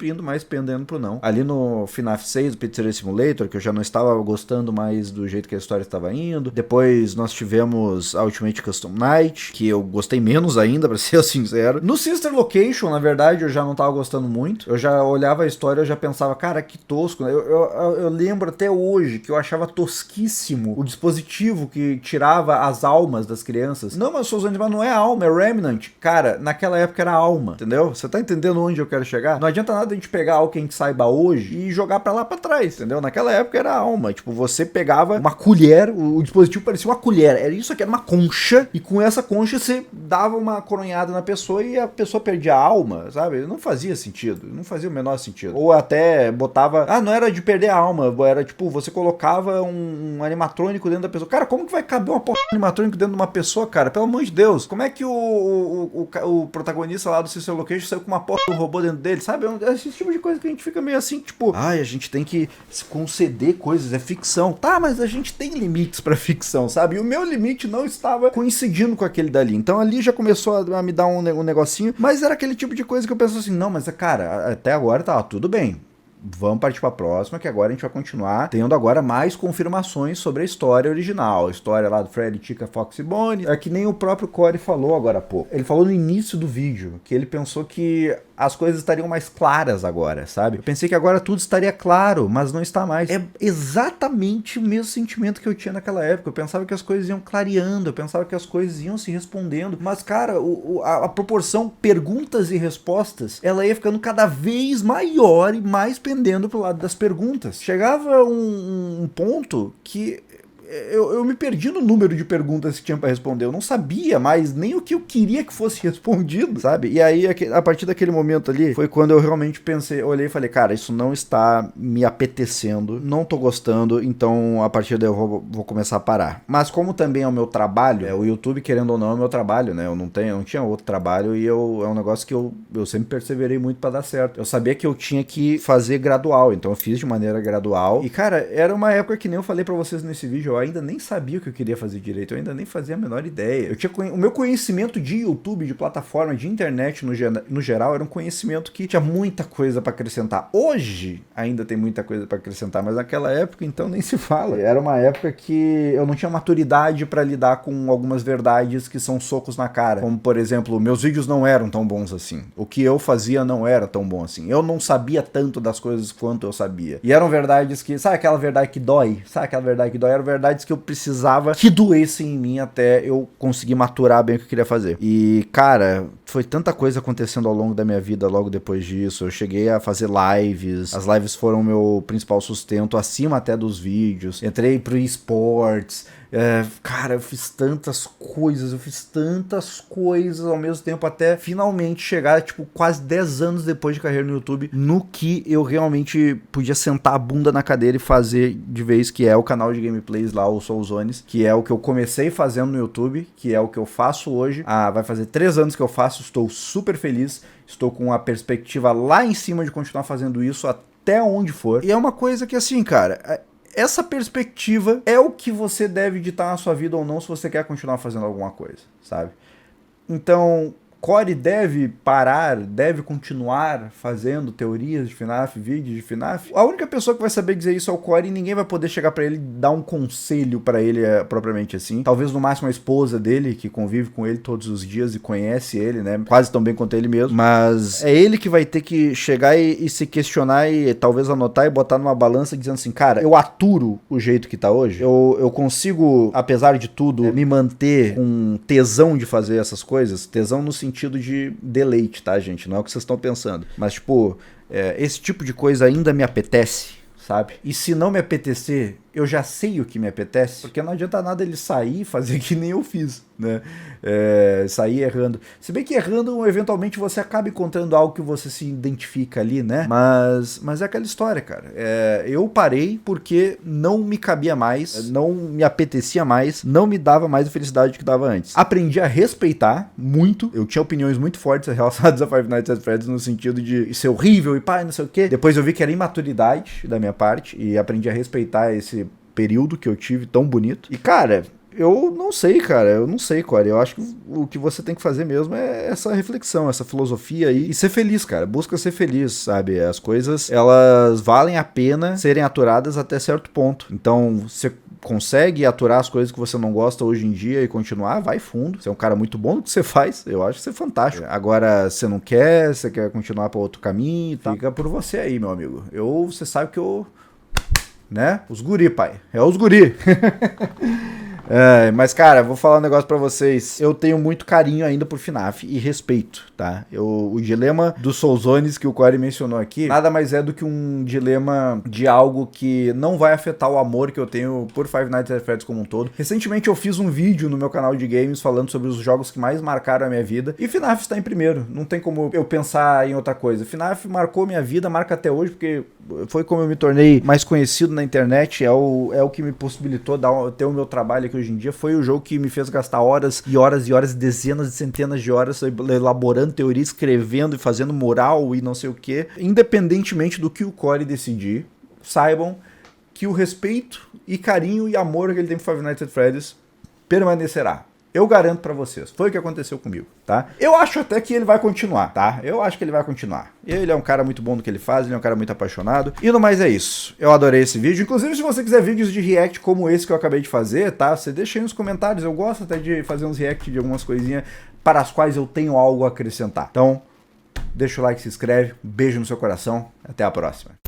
indo mais pendendo pro não. Ali no FNAF 6, o Pizzeria Simulator, que eu já não estava gostando mais do jeito que a história estava indo. Depois nós tivemos a Ultimate Custom Night, que eu gostei menos ainda, pra ser sincero. No Sister Location, na verdade, eu já não tava gostando muito. Eu já olhava a história e já pensava, cara, que tosco. Eu lembro até hoje que eu achava tosquíssimo o dispositivo que tirava as almas das crianças. Não, mas não é alma, é Remnant. Cara, naquela época era alma, entendeu? Você tá entendendo onde eu quero chegar? Não adianta nada a gente pegar algo que a gente saiba hoje e jogar pra lá pra trás, entendeu? Naquela época era alma. Tipo, você pegava uma colher, o dispositivo dispositivo parecia uma colher. Era isso aqui, era uma concha. E com essa concha você dava uma coronhada na pessoa e a pessoa perdia a alma, sabe? Não fazia sentido. Não fazia o menor sentido. Ou até botava... Ah, não era de perder a alma. Era tipo, você colocava um animatrônico dentro da pessoa. Cara, como que vai caber uma porra de animatrônico dentro de uma pessoa, cara? Pelo amor de Deus. Como é que o protagonista lá do System Location saiu com uma porra do robô dentro dele, sabe? É esse tipo de coisa que a gente fica meio assim, tipo... Ai, a gente tem que se conceder coisas, é ficção. Tá, mas a gente tem limites pra ficção, sabe? E o meu limite não estava coincidindo com aquele dali. Então ali já começou a me dar um negocinho, mas era aquele tipo de coisa que eu penso assim, não, mas cara, até agora tá tudo bem. Vamos partir para a próxima, que agora a gente vai continuar tendo agora mais confirmações sobre a história original. A história lá do Freddy, Chica, Fox e Bonnie. É que nem o próprio Corey falou agora há pouco. Ele falou no início do vídeo que ele pensou que as coisas estariam mais claras agora, sabe? Eu pensei que agora tudo estaria claro, mas não está mais. É exatamente o mesmo sentimento que eu tinha naquela época. Eu pensava que as coisas iam clareando, eu pensava que as coisas iam se respondendo. Mas, cara, a proporção perguntas e respostas, ela ia ficando cada vez maior e mais pendendo pro lado das perguntas. Chegava um ponto que... Eu me perdi no número de perguntas que tinha pra responder. Eu não sabia mais nem o que eu queria que fosse respondido, sabe? E aí, a partir daquele momento ali, foi quando eu realmente pensei, olhei e falei, cara, isso não está me apetecendo, não tô gostando, então a partir daí eu vou começar a parar. Mas como também é o meu trabalho, o YouTube, querendo ou não, é o meu trabalho, né? Eu não tinha outro trabalho e é um negócio que eu sempre perseverei muito pra dar certo. Eu sabia que eu tinha que fazer gradual, então eu fiz de maneira gradual. E, cara, era uma época que nem eu falei pra vocês nesse vídeo, eu ainda nem sabia o que eu queria fazer direito, eu ainda nem fazia a menor ideia. Eu tinha o meu conhecimento de YouTube, de plataforma, de internet no geral, era um conhecimento que tinha muita coisa pra acrescentar. Hoje ainda tem muita coisa pra acrescentar, mas naquela época então nem se fala. Era uma época que eu não tinha maturidade pra lidar com algumas verdades que são socos na cara, como por exemplo, meus vídeos não eram tão bons assim. O que eu fazia não era tão bom assim. Eu não sabia tanto das coisas quanto eu sabia. E eram verdades que, sabe aquela verdade que dói? Sabe aquela verdade que dói? Eram verdades que eu precisava que doessem em mim até eu conseguir maturar bem o que eu queria fazer. E, cara, foi tanta coisa acontecendo ao longo da minha vida logo depois disso. Eu cheguei a fazer lives. As lives foram o meu principal sustento, acima até dos vídeos. Entrei pro esportes. Cara, eu fiz tantas coisas ao mesmo tempo, até finalmente chegar, tipo, quase 10 anos depois de carreira no YouTube, no que eu realmente podia sentar a bunda na cadeira e fazer de vez, que é o canal de gameplays lá, o Soulzones, que é o que eu comecei fazendo no YouTube, que é o que eu faço hoje. Vai fazer 3 anos que eu faço, estou super feliz, estou com a perspectiva lá em cima de continuar fazendo isso até onde for. E é uma coisa que, assim, cara... Essa perspectiva é o que você deve ditar na sua vida ou não se você quer continuar fazendo alguma coisa, sabe? Então, Corey deve parar, deve continuar fazendo teorias de FNAF, vídeos de FNAF. A única pessoa que vai saber dizer isso é o Corey, e ninguém vai poder chegar pra ele e dar um conselho pra ele propriamente assim. Talvez no máximo a esposa dele, que convive com ele todos os dias e conhece ele, né? Quase tão bem quanto ele mesmo. Mas é ele que vai ter que chegar e se questionar e talvez anotar e botar numa balança dizendo assim, cara, eu aturo o jeito que tá hoje. Eu consigo, apesar de tudo, me manter com tesão de fazer essas coisas. Tesão no sentido de deleite, tá, gente? Não é o que vocês estão pensando. Mas, tipo, esse tipo de coisa ainda me apetece, sabe? E se não me apetecer, eu já sei o que me apetece, porque não adianta nada ele sair e fazer que nem eu fiz, né? Sair errando. Se bem que errando, eventualmente você acaba encontrando algo que você se identifica ali, né? Mas é aquela história, cara. Eu parei porque não me cabia mais, não me apetecia mais, não me dava mais a felicidade que dava antes. Aprendi a respeitar muito. Eu tinha opiniões muito fortes relacionadas a Five Nights at Freddy's no sentido de ser horrível e pá, não sei o quê. Depois eu vi que era imaturidade da minha parte e aprendi a respeitar esse período que eu tive tão bonito. E, cara, eu não sei, Corey. Eu acho que o que você tem que fazer mesmo é essa reflexão, essa filosofia aí. E ser feliz, cara. Busca ser feliz, sabe? As coisas, elas valem a pena serem aturadas até certo ponto. Então, você consegue aturar as coisas que você não gosta hoje em dia e continuar, vai fundo. Você é um cara muito bom no que você faz. Eu acho que você é fantástico. Agora, você não quer, você quer continuar para outro caminho, tá? Fica por você aí, meu amigo. Você sabe que eu... né? Os guri, pai. É os guri. Mas, cara, vou falar um negócio pra vocês. Eu tenho muito carinho ainda por FNAF e respeito, tá? O dilema dos Soulzones que o Corey mencionou aqui, nada mais é do que um dilema de algo que não vai afetar o amor que eu tenho por Five Nights at Freddy's como um todo. Recentemente eu fiz um vídeo no meu canal de games falando sobre os jogos que mais marcaram a minha vida, e FNAF está em primeiro. Não tem como eu pensar em outra coisa. FNAF marcou minha vida, marca até hoje, porque foi como eu me tornei mais conhecido na internet, é o que me possibilitou ter o meu trabalho aqui hoje em dia. Foi o jogo que me fez gastar horas e horas e horas, dezenas e centenas de horas elaborando teoria, escrevendo e fazendo mural e não sei o que. Independentemente do que o Corey decidir, saibam que o respeito e carinho e amor que ele tem por Five Nights at Freddy's permanecerá. Eu garanto pra vocês, foi o que aconteceu comigo, tá? Eu acho até que ele vai continuar, tá? Eu acho que ele vai continuar. Ele é um cara muito bom no que ele faz, ele é um cara muito apaixonado. E no mais é isso. Eu adorei esse vídeo. Inclusive, se você quiser vídeos de react como esse que eu acabei de fazer, tá? Você deixa aí nos comentários. Eu gosto até de fazer uns react de algumas coisinhas para as quais eu tenho algo a acrescentar. Então, deixa o like, se inscreve. Um beijo no seu coração. Até a próxima.